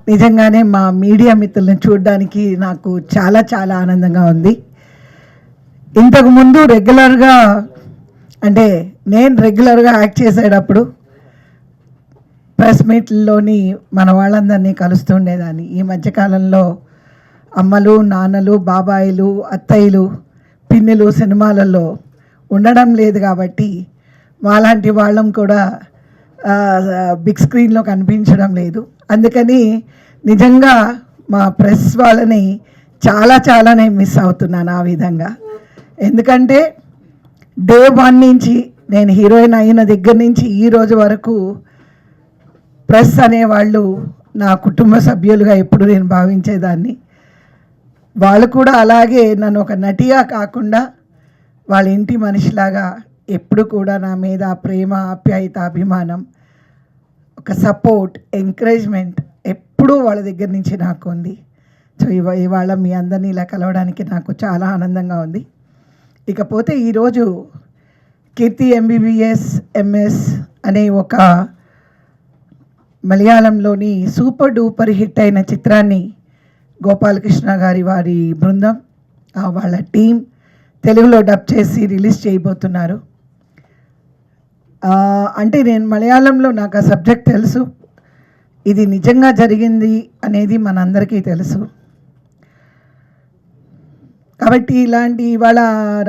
నిజంగానే మా మీడియా మిత్రులను చూడడానికి నాకు చాలా చాలా ఆనందంగా ఉంది. ఇంతకుముందు రెగ్యులర్గా అంటే నేను రెగ్యులర్గా యాక్ట్ చేసేటప్పుడు ప్రెస్ మీట్లోని మన వాళ్ళందరినీ కలుస్తుండేదాన్ని. ఈ మధ్యకాలంలో అమ్మలు, నాన్నలు, బాబాయిలు, అత్తయ్యలు, పిన్నులు సినిమాలలో ఉండడం లేదు కాబట్టి మాలాంటి వాళ్ళం కూడా బిగ్ స్క్రీన్లో కనిపించడం లేదు. అందుకని నిజంగా మా ప్రెస్ వాళ్ళని చాలానే మిస్ అవుతున్నాను ఆ విధంగా. ఎందుకంటే డే 1 నుంచి నేను హీరోయిన్ అయిన దగ్గర నుంచి ఈ రోజు వరకు ప్రెస్ అనేవాళ్ళు నా కుటుంబ సభ్యులుగా ఎప్పుడు నేను భావించేదాన్ని. వాళ్ళు కూడా అలాగే నన్ను ఒక నటిగా కాకుండా వాళ్ళ ఇంటి మనిషిలాగా ఎప్పుడు కూడా నా మీద ప్రేమ, ఆప్యాయత, అభిమానం, ఒక సపోర్ట్, ఎంకరేజ్మెంట్ ఎప్పుడూ వాళ్ళ దగ్గర నుంచి నాకు ఉంది. సో ఇవాళ మీ అందరినీ ఇలా కలవడానికి నాకు చాలా ఆనందంగా ఉంది. ఇకపోతే ఈరోజు కీర్తి MBBS MS అనే ఒక మలయాళంలోని సూపర్ డూపర్ హిట్ అయిన చిత్రాన్ని గోపాలకృష్ణ గారి వారి బృందం వాళ్ళ టీం తెలుగులో డబ్ చేసి రిలీజ్ చేయబోతున్నారు. అంటే నేను మలయాళంలో నాకు ఆ సబ్జెక్ట్ తెలుసు, ఇది నిజంగా జరిగింది అనేది మనందరికీ తెలుసు. కాబట్టి ఇలాంటి ఇవాళ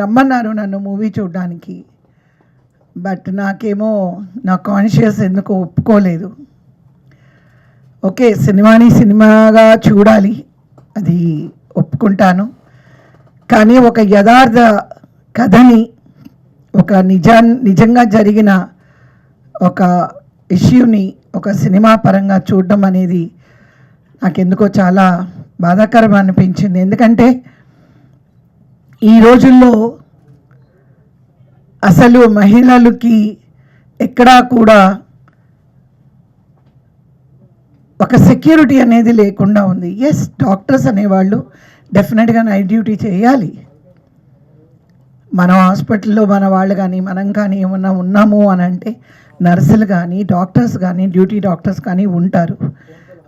రమ్మన్నారు నన్ను మూవీ చూడడానికి. బట్ నాకేమో నా కాన్షియస్ ఎందుకో ఒప్పుకోలేదు. ఓకే, సినిమాని సినిమాగా చూడాలి, అది ఒప్పుకుంటాను. కానీ ఒక యథార్థ కథని, ఒక నిజంగా జరిగిన ఒక ఇష్యూని ఒక సినిమా పరంగా చూడడం అనేది నాకెందుకో చాలా బాధాకరం అనిపించింది. ఎందుకంటే ఈ రోజుల్లో అసలు మహిళలకి ఎక్కడా కూడా ఒక సెక్యూరిటీ అనేది లేకుండా ఉంది. ఎస్, డాక్టర్స్ అనేవాళ్ళు డెఫినెట్గా నైట్ డ్యూటీ చేయాలి. మన హాస్పిటల్లో మన వాళ్ళు కానీ మనం కానీ ఏమన్నా ఉన్నాము అని అంటే నర్సులు కానీ డాక్టర్స్ కానీ డ్యూటీ డాక్టర్స్ కానీ ఉంటారు.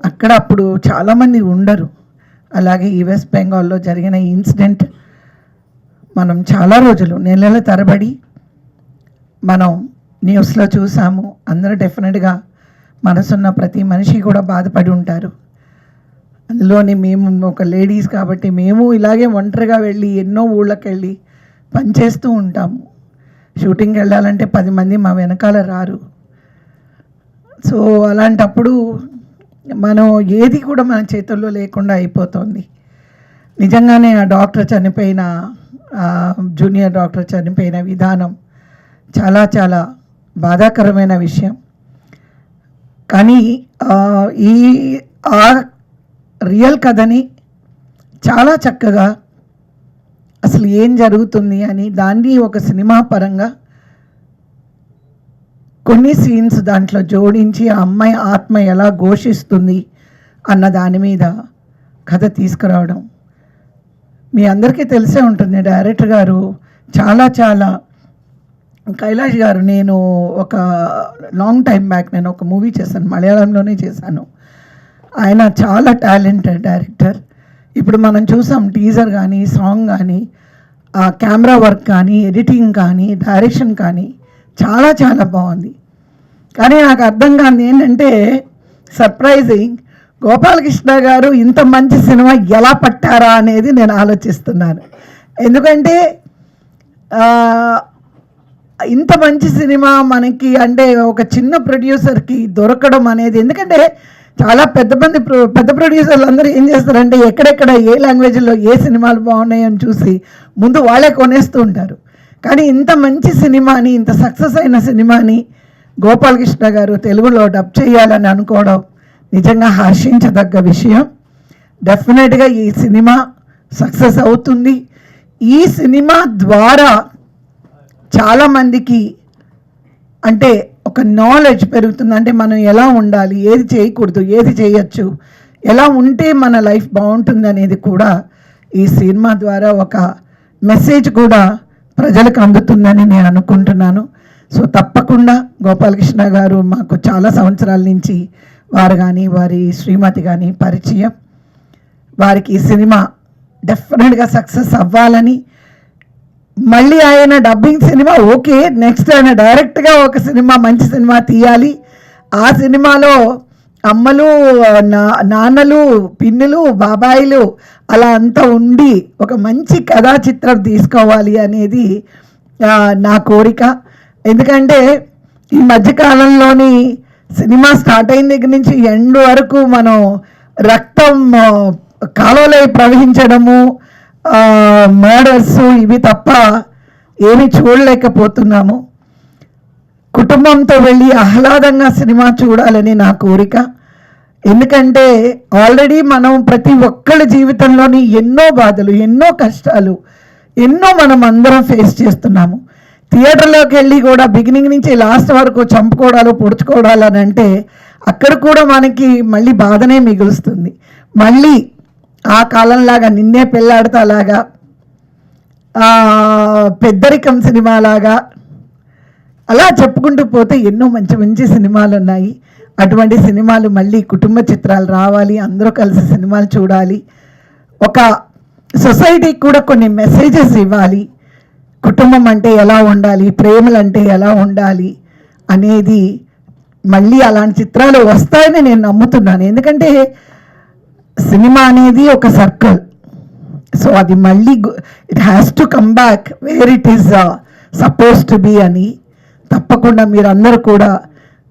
అక్కడ అప్పుడు చాలామంది ఉండరు. అలాగే ఈ వెస్ట్ బెంగాల్లో జరిగిన ఇన్సిడెంట్ మనం చాలా రోజులు నెలల తరబడి మనం న్యూస్లో చూసాము. అందరూ డెఫినెట్గా మనసున్న ప్రతి మనిషి కూడా బాధపడి ఉంటారు. అందులోని మేము ఒక లేడీస్ కాబట్టి మేము ఇలాగే ఒంటరిగా వెళ్ళి ఎన్నో ఊళ్ళకి వెళ్ళి పనిచేస్తూ ఉంటాము. షూటింగ్కి వెళ్ళాలంటే 10 మంది మా వెనకాల రారు. సో అలాంటప్పుడు మనం ఏది కూడా మన చేతుల్లో లేకుండా అయిపోతుంది. నిజంగానే ఆ డాక్టర్ చనిపోయిన, జూనియర్ డాక్టర్ చనిపోయిన విధానం చాలా బాధాకరమైన విషయం. కానీ ఆ రియల్ కథని చాలా చక్కగా అసలు ఏం జరుగుతుంది అని దాన్ని ఒక సినిమా పరంగా కొన్ని సీన్స్ దాంట్లో జోడించి ఆ అమ్మాయి ఆత్మ ఎలా ఘోషిస్తుంది అన్న దాని మీద కథ తీసుకురావడం మీ అందరికీ తెలిసే ఉంటుంది. డైరెక్టర్ గారు చాలా కైలాష్ గారు, నేను ఒక లాంగ్ టైం బ్యాక్ నేను ఒక మూవీ చేశాను, మలయాళంలోనే చేశాను. ఆయన చాలా టాలెంటెడ్ డైరెక్టర్. ఇప్పుడు మనం చూసాం టీజర్ కానీ సాంగ్ కానీ ఆ కెమెరా వర్క్ కానీ ఎడిటింగ్ కానీ డైరెక్షన్ కానీ చాలా బాగుంది. కానీ నాకు అర్థం కాదు ఏంటంటే సర్ప్రైజింగ్, గోపాలకృష్ణ గారు ఇంత మంచి సినిమా ఎలా పట్టారా అనేది నేను ఆలోచిస్తున్నాను. ఎందుకంటే ఇంత మంచి సినిమా మనకి అంటే ఒక చిన్న ప్రొడ్యూసర్కి దొరకడం అనేది, ఎందుకంటే చాలా పెద్ద ప్రొడ్యూసర్లు అందరూ ఏం చేస్తారంటే ఎక్కడెక్కడ ఏ లాంగ్వేజ్లో ఏ సినిమాలు బాగున్నాయని చూసి ముందు వాళ్ళే కొనేస్తూ ఉంటారు. కానీ ఇంత మంచి సినిమాని, ఇంత సక్సెస్ అయిన సినిమాని గోపాలకృష్ణ గారు తెలుగులో డబ్ చేయాలని అనుకోవడం నిజంగా హర్షించదగ్గ విషయం. డెఫినెట్గా ఈ సినిమా సక్సెస్ అవుతుంది. ఈ సినిమా ద్వారా చాలామందికి అంటే ఒక నాలెడ్జ్ పెరుగుతుంది. అంటే మనం ఎలా ఉండాలి, ఏది చేయకూడదు, ఏది చేయొచ్చు, ఎలా ఉంటే మన లైఫ్ బాగుంటుంది అనేది కూడా ఈ సినిమా ద్వారా ఒక మెసేజ్ కూడా ప్రజలకు అందుతుందని నేను అనుకుంటున్నాను. సో తప్పకుండా గోపాలకృష్ణ గారు మాకు చాలా సంవత్సరాల నుంచి వారు కానీ వారి శ్రీమతి కానీ పరిచయం. వారికి ఈ సినిమా డెఫినెట్గా సక్సెస్ అవ్వాలని, మళ్ళీ ఆయన డబ్బింగ్ సినిమా ఓకే, నెక్స్ట్ ఆయన డైరెక్ట్గా ఒక సినిమా మంచి సినిమా తీయాలి. ఆ సినిమాలో అమ్మలు, నాన్నలు, పిన్నులు, బాబాయిలు అలా అంతా ఉండి ఒక మంచి కథా చిత్రం తీసుకోవాలి అనేది నా కోరిక. ఎందుకంటే ఈ మధ్యకాలంలోని సినిమా స్టార్ట్ అయిన దగ్గర నుంచి ఎండ్ వరకు మనం రక్తం కాలువలో ప్రవహించడము, మర్డర్స్ ఇవి తప్ప ఏమీ చూడలేకపోతున్నాము. కుటుంబంతో వెళ్ళి ఆహ్లాదంగా సినిమా చూడాలని నా కోరిక. ఎందుకంటే ఆల్రెడీ మనం ప్రతి ఒక్కళ్ళ జీవితంలోని ఎన్నో బాధలు, ఎన్నో కష్టాలు, ఎన్నో మనం అందరం ఫేస్ చేస్తున్నాము. థియేటర్లోకి వెళ్ళి కూడా బిగినింగ్ నుంచి లాస్ట్ వరకు చంపుకోవడాలు, పొడుచుకోవడాలు అని అంటే అక్కడ కూడా మనకి మళ్ళీ బాధనే మిగులుస్తుంది. మళ్ళీ ఆ కాలంలాగా నిన్నే పెళ్ళాడతాలాగా, పెద్దరికం సినిమాలాగా అలా చెప్పుకుంటూ పోతే ఎన్నో మంచి మంచి సినిమాలు ఉన్నాయి. అటువంటి సినిమాలు మళ్ళీ కుటుంబ చిత్రాలు రావాలి, అందరూ కలిసి సినిమాలు చూడాలి. ఒక సొసైటీకి కూడా కొన్ని మెసేజెస్ ఇవ్వాలి. కుటుంబం అంటే ఎలా ఉండాలి, ప్రేమలు అంటే ఎలా ఉండాలి అనేది మళ్ళీ అలాంటి చిత్రాలు వస్తాయని నేను నమ్ముతున్నాను. ఎందుకంటే సినిమా అనేది ఒక సర్కిల్. సో అది మళ్ళీ it has to come back where it is suppose to be అని. తప్పకుండా మీరందరూ కూడా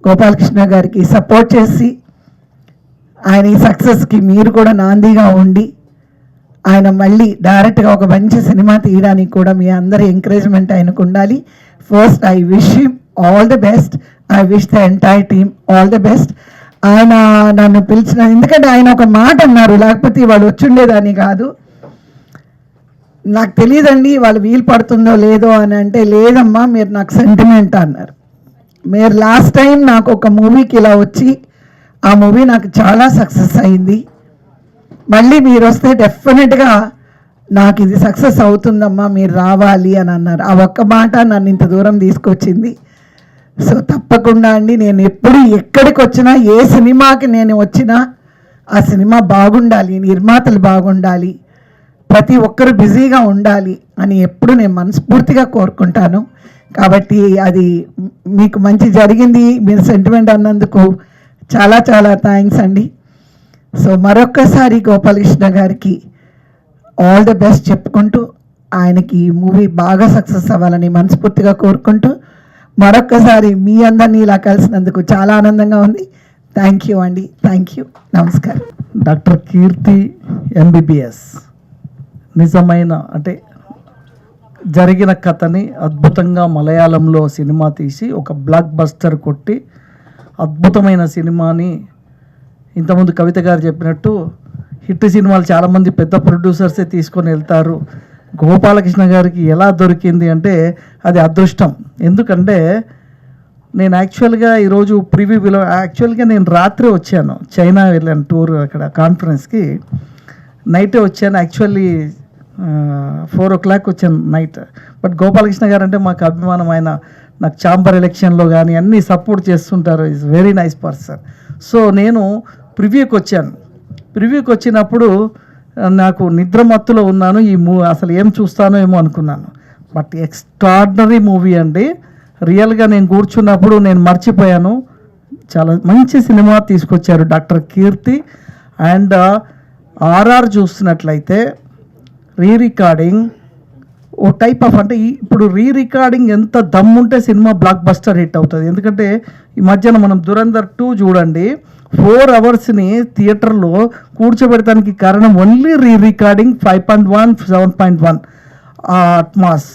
గోపాలకృష్ణ గారికి సపోర్ట్ చేసి ఆయన ఈ సక్సెస్కి మీరు కూడా నాందిగా ఉండి ఆయన మళ్ళీ డైరెక్ట్గా ఒక మంచి సినిమా తీయడానికి కూడా మీ అందరి ఎంకరేజ్మెంట్ ఆయనకు ఉండాలి. First I wish him all the best. I wish the entire team all the best. ఆయన నన్ను పిలిచిన, ఎందుకంటే ఆయన ఒక మాట అన్నారు, లేకపోతే వాళ్ళు వచ్చిండేదాన్ని కాదు. నాకు తెలియదండి వాళ్ళు వీలు పడుతుందో లేదో అని అంటే, లేదమ్మా మీరు నాకు సెంటిమెంట్ అన్నారు. మీరు లాస్ట్ టైం నాకు ఒక మూవీకి ఇలా వచ్చి ఆ మూవీ నాకు చాలా సక్సెస్ అయింది. మళ్ళీ మీరు వస్తే డెఫినెట్గా నాకు ఇది సక్సెస్ అవుతుందమ్మా, మీరు రావాలి అని అన్నారు. ఆ ఒక్క మాట నన్ను ఇంత దూరం తీసుకొచ్చింది. సో తప్పకుండా అండి, నేను ఎప్పుడు ఎక్కడికి వచ్చినా, ఏ సినిమాకి నేను వచ్చినా ఆ సినిమా బాగుండాలి, నిర్మాతలు బాగుండాలి, ప్రతి ఒక్కరు బిజీగా ఉండాలి అని ఎప్పుడు నేను మనస్ఫూర్తిగా కోరుకుంటాను. కాబట్టి అది మీకు మంచి జరిగింది, మీరు సెంటిమెంట్ అన్నందుకు చాలా చాలా థ్యాంక్స్ అండి. సో మరొక్కసారి గోపాలకృష్ణ గారికి ఆల్ ది బెస్ట్ చెప్పుకుంటూ, ఆయనకి ఈ మూవీ బాగా సక్సెస్ అవ్వాలని మనస్ఫూర్తిగా కోరుకుంటూ, మరొక్కసారి మీ అందరినీ ఇలా కలిసినందుకు చాలా ఆనందంగా ఉంది. థ్యాంక్ యూ అండి, థ్యాంక్ యూ, నమస్కారం. డాక్టర్ కీర్తి ఎంబీబీఎస్ నిజమైన అంటే జరిగిన కథని అద్భుతంగా మలయాళంలో సినిమా తీసి ఒక బ్లాక్ బస్టర్ కొట్టి అద్భుతమైన సినిమాని, ఇంతకుముందు కవిత గారు చెప్పినట్టు హిట్ సినిమాలు చాలామంది పెద్ద ప్రొడ్యూసర్సే తీసుకొని వెళ్తారు. గోపాలకృష్ణ గారికి ఎలా దొరికింది అంటే అది అదృష్టం. ఎందుకంటే నేను యాక్చువల్గా ఈరోజు ప్రివ్యూలో యాక్చువల్గా నేను రాత్రి వచ్చాను, చైనా వెళ్ళాను టూర్, అక్కడ కాన్ఫరెన్స్కి నైటే వచ్చాను. యాక్చువల్లీ 4 o'clock వచ్చాను నైట్. బట్ గోపాలకృష్ణ గారు అంటే మాకు అభిమానం. ఆయన నాకు ఛాంబర్ ఎలక్షన్లో కానీ అన్నీ సపోర్ట్ చేస్తుంటారు. Is very nice person. So నేను ప్రివ్యూకి వచ్చాను. ప్రివ్యూకి వచ్చినప్పుడు నాకు నిద్ర మత్తులో ఉన్నాను. ఈ అసలు ఏం చూస్తానో ఏమో అనుకున్నాను. బట్ ఎక్స్ట్రాడినరీ మూవీ అండి. రియల్గా నేను కూర్చున్నప్పుడు నేను మర్చిపోయాను. చాలా మంచి సినిమా తీసుకొచ్చారు డాక్టర్ కీర్తి. అండ్ ఆర్ఆర్ చూస్తున్నట్లయితే రికార్డింగ్ ఓ టైప్ ఆఫ్, అంటే ఇప్పుడు రికార్డింగ్ ఎంత దమ్ముంటే సినిమా బ్లాక్ బస్టర్ హిట్ అవుతుంది. ఎందుకంటే ఈ మధ్యన మనం దురంధర్ 2 చూడండి, 4 అవర్స్ని థియేటర్లో కూర్చోబెడటానికి కారణం only recording 5.1, 7.1 Atmos.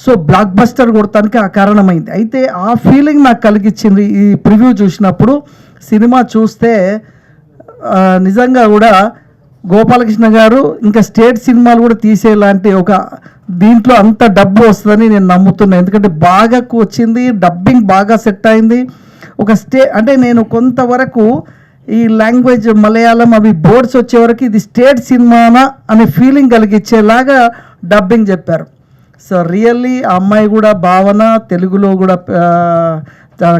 So block buster కొడటానికి ఆ కారణమైంది. అయితే ఆ ఫీలింగ్ నాకు కలిగించింది ఈ ప్రివ్యూ చూసినప్పుడు. సినిమా చూస్తే నిజంగా కూడా గోపాలకృష్ణ గారు ఇంకా స్టేట్ సినిమాలు కూడా తీసేలాంటి ఒక దీంట్లో అంత డబ్బు వస్తుందని నేను నమ్ముతున్నాను. ఎందుకంటే బాగా వచ్చింది, డబ్బింగ్ బాగా సెట్ అయింది. ఒక అంటే నేను కొంతవరకు ఈ లాంగ్వేజ్ మలయాళం అవి బోర్డ్స్ వచ్చే వరకు ఇది స్టేట్ సినిమానా అనే ఫీలింగ్ కలిగించేలాగా డబ్బింగ్ చెప్పారు. సో రియల్లీ ఆ అమ్మాయి కూడా భావన తెలుగులో కూడా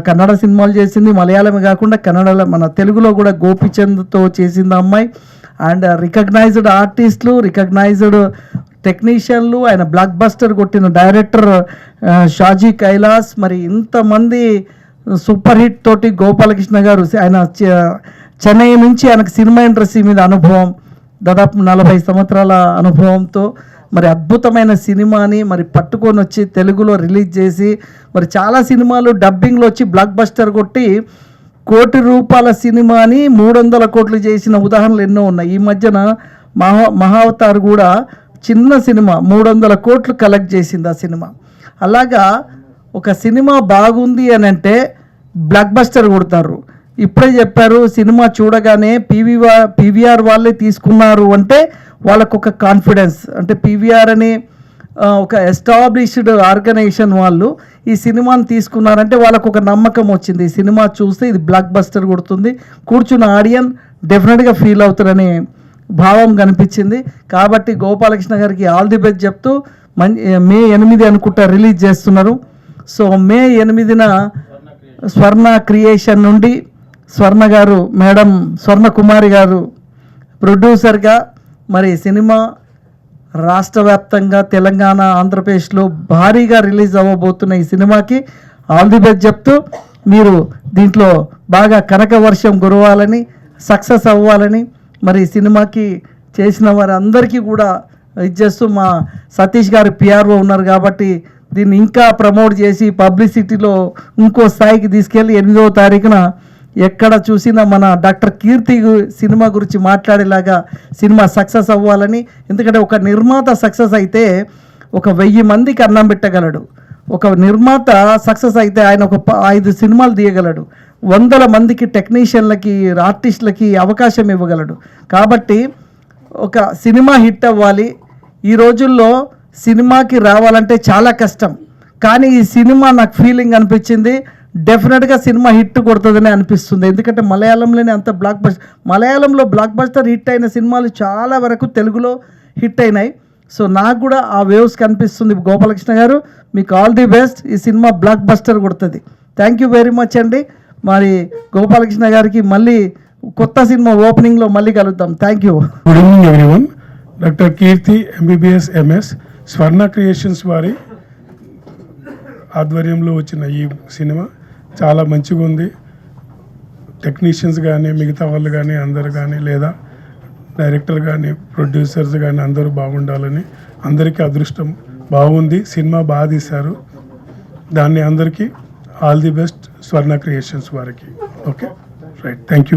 కన్నడ సినిమాలు చేసింది, మలయాళమే కాకుండా కన్నడలో మన తెలుగులో కూడా గోపిచంద్తో చేసింది ఆ అమ్మాయి. అండ్ రికగ్నైజ్డ్ ఆర్టిస్టులు, రికగ్నైజ్డ్ టెక్నీషియన్లు, ఆయన బ్లాక్ బస్టర్ కొట్టిన డైరెక్టర్ షాజీ కైలాస్, మరి ఇంతమంది సూపర్ హిట్ తోటి గోపాలకృష్ణ గారు, ఆయన చెన్నై నుంచి ఆయనకు సినిమా ఇండస్ట్రీ మీద అనుభవం, దాదాపు 40 సంవత్సరాల అనుభవంతో మరి అద్భుతమైన సినిమాని మరి పట్టుకొని వచ్చి తెలుగులో రిలీజ్ చేసి మరి చాలా సినిమాలు డబ్బింగ్లో వచ్చి బ్లాక్ బస్టర్ కొట్టి ₹1 కోటి సినిమాని 300 కోట్లు చేసిన ఉదాహరణలు ఎన్నో ఉన్నాయి. ఈ మధ్యన మహావతార్ కూడా చిన్న సినిమా 300 కోట్లు కలెక్ట్ చేసింది ఆ సినిమా. అలాగా ఒక సినిమా బాగుంది అని అంటే బ్లాక్ బస్టర్ కొడతారు. ఇప్పుడే చెప్పారు, సినిమా చూడగానే పీవీఆర్ వాళ్ళే తీసుకున్నారు అంటే వాళ్ళకు ఒక కాన్ఫిడెన్స్, అంటే పీవీఆర్ అని ఒక ఎస్టాబ్లిష్డ్ ఆర్గనైజేషన్ వాళ్ళు ఈ సినిమాని తీసుకున్నారంటే వాళ్ళకు ఒక నమ్మకం వచ్చింది. ఈ సినిమా చూస్తే ఇది బ్లాక్ బస్టర్ కొడుతుంది, కూర్చున్న ఆడియన్స్ డెఫినెట్గా ఫీల్ అవుతారనే భావం కనిపించింది. కాబట్టి గోపాలకృష్ణ గారికి ఆల్ ది బెస్ట్ చెప్తూ మే 8 అనుకుంటా రిలీజ్ చేస్తున్నారు. సో మే 8న స్వర్ణ క్రియేషన్ నుండి స్వర్ణ గారు, మేడం స్వర్ణ కుమారి గారు ప్రొడ్యూసర్గా మరి సినిమా రాష్ట్ర వ్యాప్తంగా తెలంగాణ, ఆంధ్రప్రదేశ్లో భారీగా రిలీజ్ అవ్వబోతున్న ఈ సినిమాకి ఆల్ ది బెస్ట్ చెప్తూ మీరు దీంట్లో బాగా కనక వర్షం కురవాలని, సక్సెస్ అవ్వాలని, మరి సినిమాకి చేసిన వారందరికీ కూడా ఇచ్చేస్తూ మా సతీష్ గారు పిఆర్ఓ ఉన్నారు కాబట్టి దీన్ని ఇంకా ప్రమోట్ చేసి పబ్లిసిటీలో ఇంకో స్థాయికి తీసుకెళ్ళి 8వ తారీఖున ఎక్కడ చూసినా మన డాక్టర్ కీర్తి సినిమా గురించి మాట్లాడేలాగా సినిమా సక్సెస్ అవ్వాలని. ఎందుకంటే ఒక నిర్మాత సక్సెస్ అయితే 1000 మందికి అన్నం పెట్టగలడు. ఒక నిర్మాత సక్సెస్ అయితే ఆయన 5 సినిమాలు తీయగలడు. 100 మందికి టెక్నీషియన్లకి, ఆర్టిస్టులకి అవకాశం ఇవ్వగలడు. కాబట్టి ఒక సినిమా హిట్ అవ్వాలి. ఈ రోజుల్లో సినిమాకి రావాలంటే చాలా కష్టం, కానీ ఈ సినిమా నాకు ఫీలింగ్ అనిపించింది డెఫినెట్గా సినిమా హిట్ కొడుతుందని అనిపిస్తుంది. ఎందుకంటే మలయాళంలోనే అంత మలయాళంలో బ్లాక్ బస్టర్ హిట్ అయిన సినిమాలు చాలా వరకు తెలుగులో హిట్ అయినాయి. సో నాకు కూడా ఆ వేవ్స్ కనిపిస్తుంది. గోపాలకృష్ణ గారు మీకు ఆల్ ది బెస్ట్, ఈ సినిమా బ్లాక్ బస్టర్ కొడుతుంది. థ్యాంక్ యూ వెరీ మచ్ అండి. మరి గోపాలకృష్ణ గారికి మళ్ళీ కొత్త సినిమా ఓపెనింగ్లో మళ్ళీ కలుద్దాం. Thank you. Good evening everyone. Doctor Keerthi MBBS MS Swarna creations వారి ఆధ్వర్యంలో వచ్చిన ఈ సినిమా చాలా మంచిగా ఉంది. టెక్నీషియన్స్ కానీ, మిగతా వాళ్ళు కానీ, అందరు కానీ, లేదా డైరెక్టర్ కానీ, ప్రొడ్యూసర్స్ కానీ అందరూ బాగుండాలని, అందరికీ అదృష్టం బాగుంది. సినిమా బాగా తీశారు. దాన్ని అందరికీ all the best Swarna creations వారికి. Okay right, thank you.